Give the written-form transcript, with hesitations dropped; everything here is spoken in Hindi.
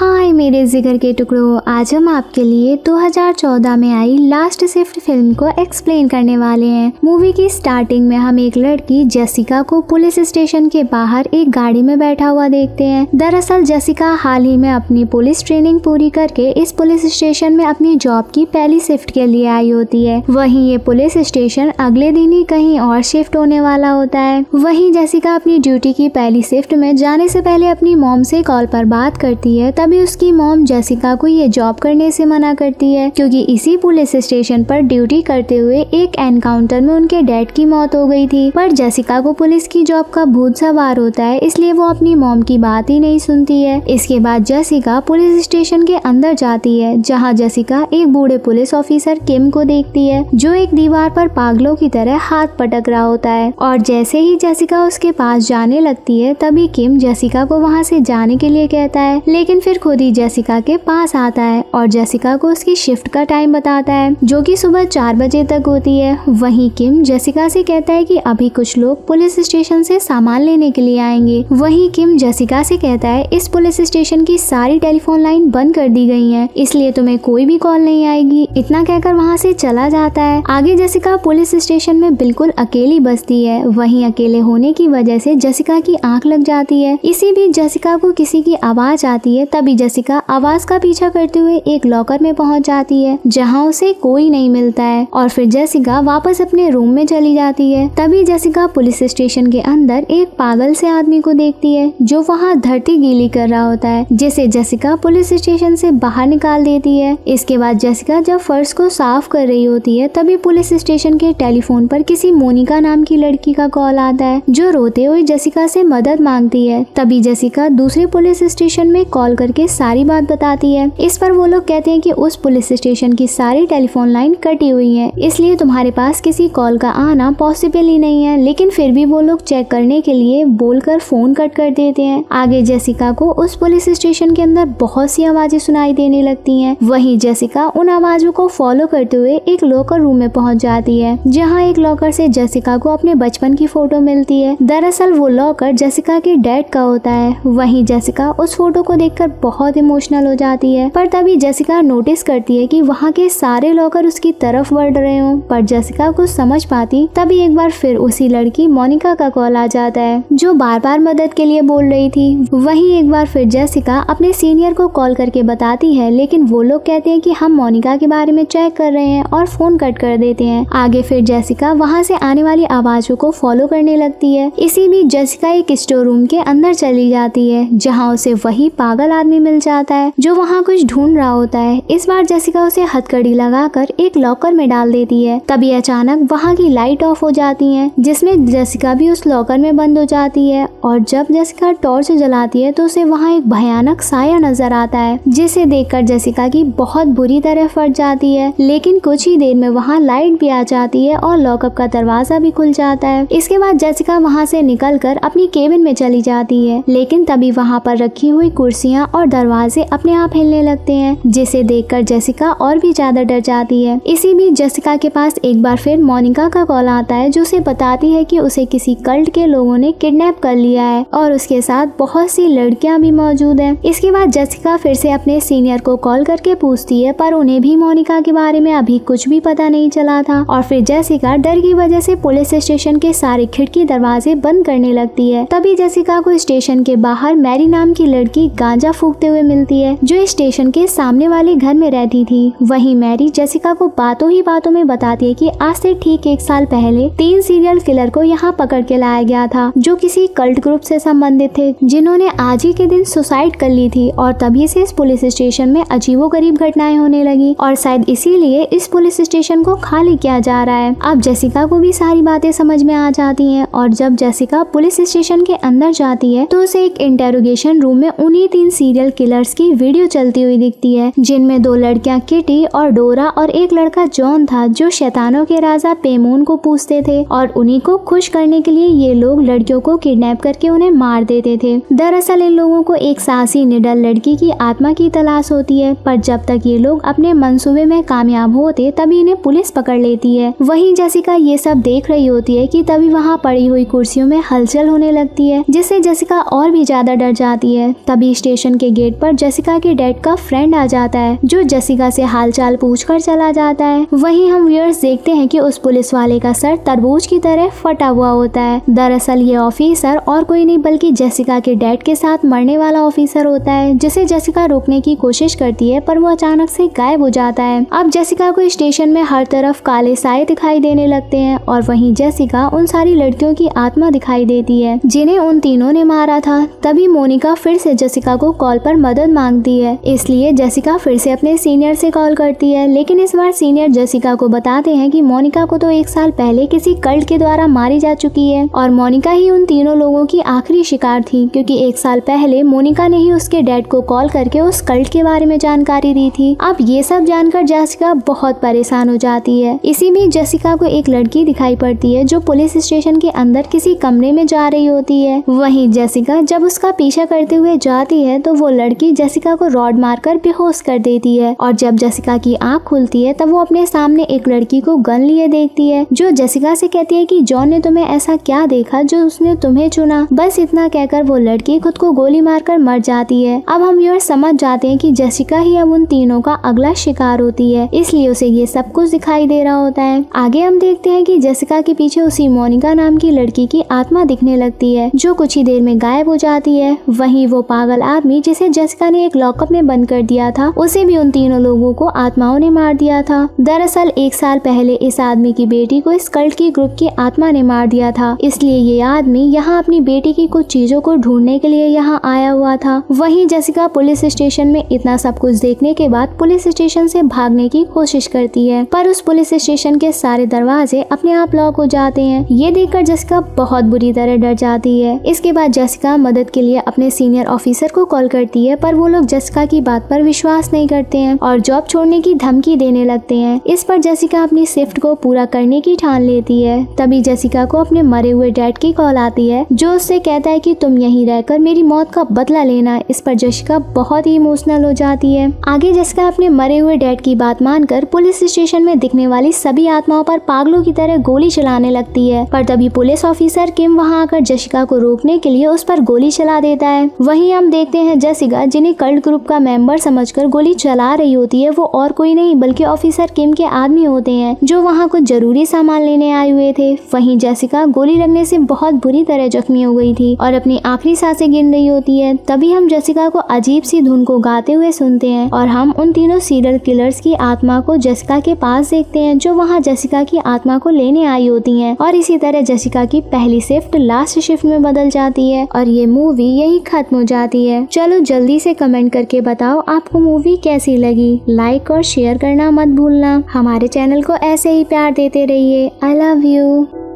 हाय मेरे जिगर के टुकड़ों, आज हम आपके लिए 2014 में आई लास्ट शिफ्ट फिल्म को एक्सप्लेन करने वाले हैं। मूवी की स्टार्टिंग में हम एक लड़की जेसिका को पुलिस स्टेशन के बाहर एक गाड़ी में बैठा हुआ देखते हैं। दरअसल जेसिका हाल ही में अपनी पुलिस ट्रेनिंग पूरी करके इस पुलिस स्टेशन में अपनी जॉब की पहली शिफ्ट के लिए आई होती है। वहीं ये पुलिस स्टेशन अगले दिन ही कहीं और शिफ्ट होने वाला होता है। वहीं जेसिका अपनी ड्यूटी की पहली शिफ्ट में जाने से पहले अपनी मॉम से कॉल पर बात करती है। तभी उसकी मॉम जेसिका को ये जॉब करने से मना करती है, क्योंकि इसी पुलिस स्टेशन पर ड्यूटी करते हुए एक एनकाउंटर में उनके डैड की मौत हो गई थी। पर जेसिका को पुलिस की जॉब का भूत सवार होता है, इसलिए वो अपनी मॉम की बात ही नहीं सुनती है। इसके बाद जेसिका पुलिस स्टेशन के अंदर जाती है, जहाँ जेसिका एक बूढ़े पुलिस ऑफिसर किम को देखती है, जो एक दीवार पर पागलों की तरह हाथ पटक रहा होता है। और जैसे ही जेसिका उसके पास जाने लगती है, तभी किम जेसिका को वहाँ से जाने के लिए कहता है, लेकिन फिर खुद ही जेसिका के पास आता है और जेसिका को उसकी शिफ्ट का टाइम बताता है, जो कि सुबह 4 बजे तक होती है। वहीं किम जेसिका से कहता है कि अभी कुछ लोग पुलिस स्टेशन से सामान लेने के लिए आएंगे। वहीं किम जेसिका से कहता है, इस पुलिस स्टेशन की सारी टेलीफोन लाइन बंद कर दी गई है, इसलिए तुम्हें कोई भी कॉल नहीं आएगी। इतना कहकर वहाँ से चला जाता है। आगे जेसिका पुलिस स्टेशन में बिल्कुल अकेली बसती है। वहीं अकेले होने की वजह से जेसिका की आंख लग जाती है। इसी बीच जेसिका को किसी की आवाज आती है। तभी जेसिका आवाज का पीछा करते हुए एक लॉकर में पहुंच जाती है, जहां उसे कोई नहीं मिलता है। और फिर जेसिका वापस अपने रूम में चली जाती है। तभी जेसिका पुलिस स्टेशन के अंदर एक पागल से आदमी को देखती है, जो वहां धरती गीली कर रहा होता है, जिसे जेसिका पुलिस स्टेशन से बाहर निकाल देती है। इसके बाद जेसिका जब फर्श को साफ कर रही होती है, तभी पुलिस स्टेशन के टेलीफोन पर किसी मोनिका नाम की लड़की का कॉल आता है, जो रोते हुए जेसिका से मदद मांगती है। तभी जेसिका दूसरे पुलिस स्टेशन में कॉल करके सारी बात बताती है। इस पर वो लोग कहते हैं कि उस पुलिस स्टेशन की सारी टेलीफोन लाइन कटी हुई है, इसलिए तुम्हारे पास किसी कॉल का आना पॉसिबल ही नहीं है। लेकिन फिर भी वो लोग चेक करने के लिए बोलकर फोन कट कर देते हैं। आगे जेसिका को उस पुलिस स्टेशन के अंदर बहुत सी आवाजें सुनाई देने लगती हैं। वहीं जेसिका उन आवाजों को फॉलो करते हुए एक लॉकर रूम में पहुंच जाती है, जहां एक लॉकर से जेसिका को अपने बचपन की फोटो मिलती है। दरअसल वो लॉकर जेसिका के डैड का होता है। वहीं जेसिका उस फोटो को देखकर बहुत इमोशनल हो जाती है। पर तभी जेसिका नोटिस करती है कि वहाँ के सारे लॉकर उसकी तरफ बढ़ रहे हों। पर जेसिका कुछ समझ पाती तभी एक बार फिर उसी लड़की मोनिका का कॉल आ जाता है, जो बार बार मदद के लिए बोल रही थी। वहीं एक बार फिर जेसिका अपने सीनियर को कॉल करके बताती है, लेकिन वो लोग कहते हैं कि हम मोनिका के बारे में चेक कर रहे हैं और फोन कट कर देते हैं। आगे फिर जेसिका वहाँ से आने वाली आवाजों को फॉलो करने लगती है। इसी बीच जेसिका एक स्टोर रूम के अंदर चली जाती है, जहाँ उसे वही पागल आदमी मिल जाता है, जो वहाँ कुछ ढूंढ रहा होता है। इस बार जेसिका उसे हथकड़ी लगाकर एक लॉकर में डाल देती है। तभी अचानक वहाँ की लाइट ऑफ हो जाती है, जिसमें जेसिका भी उस लॉकर में बंद हो जाती है। और जब जेसिका टॉर्च जलाती है तो उसे वहाँ एक भयानक साया नजर आता है, जिसे देखकर जेसिका की बहुत बुरी तरह फट जाती है। लेकिन कुछ ही देर में वहाँ लाइट भी आ जाती है और लॉकअप का दरवाजा भी खुल जाता है। इसके बाद जेसिका वहाँ से निकलकर अपनी केबिन में चली जाती है, लेकिन तभी वहाँ पर रखी हुई कुर्सियाँ और दरवाजे अपने आप हिलने लगते हैं, जिसे देखकर जेसिका और भी ज्यादा डर जाती है। इसी बीच जेसिका के पास एक बार फिर मोनिका का कॉल आता है, जो उसे बताती है कि उसे किसी कल्ट के लोगों ने किडनैप कर लिया है और उसके साथ बहुत सी लड़कियां भी मौजूद हैं। इसके बाद जेसिका फिर से अपने सीनियर को कॉल करके पूछती है, पर उन्हें भी मोनिका के बारे में अभी कुछ भी पता नहीं चला था। और फिर जेसिका डर की वजह से पुलिस स्टेशन के सारे खिड़की दरवाजे बंद करने लगती है। तभी जेसिका को स्टेशन के बाहर मैरी नाम की लड़की गांजा फूकते हुए मिलती है, जो स्टेशन के सामने वाले घर में रहती थी। वहीं मैरी जेसिका को बातों ही बातों में बताती है कि आज से ठीक 1 साल पहले 3 सीरियल किलर को यहाँ पकड़ के लाया गया था, जो किसी कल्ट ग्रुप से संबंधित थे, जिन्होंने आज ही के दिन सुसाइड कर ली थी। और तभी से इस पुलिस स्टेशन में अजीबोगरीब घटनाएं होने लगी और शायद इसीलिए इस पुलिस स्टेशन को खाली किया जा रहा है। अब जेसिका को भी सारी बातें समझ में आ जाती हैं। और जब जेसिका पुलिस स्टेशन के अंदर जाती है, तो उसे एक इंटेरोगेशन रूम में उन्हीं 3 सीरियल किलर्स की वीडियो चलती हुई दिखती है, जिनमें 2 लड़कियां किटी और डोरा और एक लड़का जॉन था, जो शैतानों के राजा पेमोन को पूछते थे। और उन्हीं को खुश करने के लिए ये लोग लड़कियों को किडनैप करके उन्हें मार देते थे। दरअसल इन लोगों को एक साहसी निडर लड़की की आत्मा की तलाश होती है, पर जब तक ये लोग अपने मंसूबे में कामयाब होते तभी इन्हें पुलिस पकड़ लेती है। वहीं जेसिका ये सब देख रही होती है कि तभी वहाँ पड़ी हुई कुर्सियों में हलचल होने लगती है, जिससे जेसिका और भी ज्यादा डर जाती है। तभी स्टेशन के गेट पर जेसिका के डैड का फ्रेंड आ जाता है जो जेसिका से हालचाल पूछकर चला जाता है। वहीं हम व्यूअर्स देखते हैं कि उस पुलिस वाले का सर तरबूज की तरह फटा हुआ होता है। दरअसल ये ऑफिसर और कोई नहीं बल्कि जेसिका के डैड के साथ मरने वाला ऑफिसर होता है, जिसे जेसिका रोकने की कोशिश करती है पर वो अचानक से गायब हो जाता है। अब जेसिका को स्टेशन में हर तरफ काले साए दिखाई देने लगते हैं और वहीं जेसिका उन सारी लड़कियों की आत्मा दिखाई देती है जिन्हें उन तीनों ने मारा था। तभी मोनिका फिर से जेसिका को कॉल पर मदद मांगती है, इसलिए जेसिका फिर से अपने सीनियर से कॉल करती है, लेकिन इस बार सीनियर जेसिका को बताते हैं कि मोनिका को तो 1 साल पहले किसी कल्ट के द्वारा मारी जा चुकी है और मोनिका ही उन तीनों लोगों की आखिरी शिकार थी, क्योंकि 1 साल पहले मोनिका ने ही उसके डैड को कॉल करके उस कल्ट के बारे में जानकारी दी थी। अब ये सब जानकर जेसिका बहुत परेशान हो जाती है। इसी बीच जेसिका को एक लड़की दिखाई पड़ती है जो पुलिस स्टेशन के अंदर किसी कमरे में जा रही होती है। वहीं जेसिका जब उसका पीछा करते हुए जाती है तो वो लड़की जेसिका को रॉड मारकर बेहोश कर देती है और जब जेसिका की आंख खुलती है तब वो अपने सामने एक लड़की को गन लिए देखती है जो जेसिका से कहती है कि जॉन ने तुम्हें ऐसा क्या देखा जो उसने तुम्हें चुना। बस इतना कहकर वो लड़की खुद को गोली मारकर मर जाती है। अब हम ये समझ जाते हैं कि जेसिका ही अब उन तीनों का अगला शिकार होती है, इसलिए उसे ये सब कुछ दिखाई दे रहा होता है। आगे हम देखते हैं कि जेसिका के पीछे उसी मोनिका नाम की लड़की की आत्मा दिखने लगती है जो कुछ ही देर में गायब हो जाती है। वहीं वो पागल आदमी जिसे जेसिका ने एक लॉकअप में बंद कर दिया था, उसे भी उन तीनों लोगों को आत्माओं ने मार दिया था। दरअसल 1 साल पहले इस आदमी की बेटी को इस कल्ट की ग्रुप की आत्मा ने मार दिया था, इसलिए ये आदमी यहाँ अपनी बेटी की कुछ चीजों को ढूंढने के लिए यहाँ आया हुआ था। वहीं जेसिका पुलिस स्टेशन में इतना सब कुछ देखने के बाद पुलिस स्टेशन से भागने की कोशिश करती है, पर उस पुलिस स्टेशन के सारे दरवाजे अपने आप लॉक हो जाते हैं। ये देखकर जेसिका बहुत बुरी तरह डर जाती है। इसके बाद जेसिका मदद के लिए अपने सीनियर ऑफिसर को कॉल करती है, पर वो लोग जेसिका की बात पर विश्वास नहीं करते हैं और जॉब छोड़ने की धमकी देने लगते हैं। इस पर जेसिका अपनी शिफ्ट को पूरा करने की ठान लेती है। तभी जेसिका को अपने मरे हुए डैड की कॉल आती है जो उससे कहता है कि तुम यहीं रहकर मेरी मौत का बदला लेना। इस पर जेसिका बहुत ही इमोशनल हो जाती है। आगे जेसिका अपने मरे हुए डैड की बात मानकर पुलिस स्टेशन में दिखने वाली सभी आत्माओं पर पागलों की तरह गोली चलाने लगती है, पर तभी पुलिस ऑफिसर किम वहां आकर जेसिका को रोकने के लिए उस पर गोली चला देता है। वहीं हम देखते हैं जेसिका जिन्हें कल्ट ग्रुप का मेंबर समझकर गोली चला रही होती है, वो और कोई नहीं बल्कि ऑफिसर किम के आदमी होते हैं जो वहां कुछ जरूरी सामान लेने आए हुए थे। वहीं जेसिका गोली लगने से बहुत बुरी तरह जख्मी हो गई थी और अपनी आखिरी सांसें गिन रही होती है। तभी हम जेसिका को अजीब सी धुन को गाते हुए सुनते हैं और हम उन तीनों सीरियल किलर्स की आत्मा को जेसिका के पास देखते हैं जो वहाँ जेसिका की आत्मा को लेने आई होती हैं और इसी तरह जेसिका की पहली शिफ्ट लास्ट शिफ्ट में बदल जाती है और ये मूवी यही खत्म हो जाती है। चलो जल्दी से कमेंट करके बताओ आपको मूवी कैसी लगी। लाइक और शेयर करना मत भूलना। हमारे चैनल को ऐसे ही प्यार देते रहिए। I love you.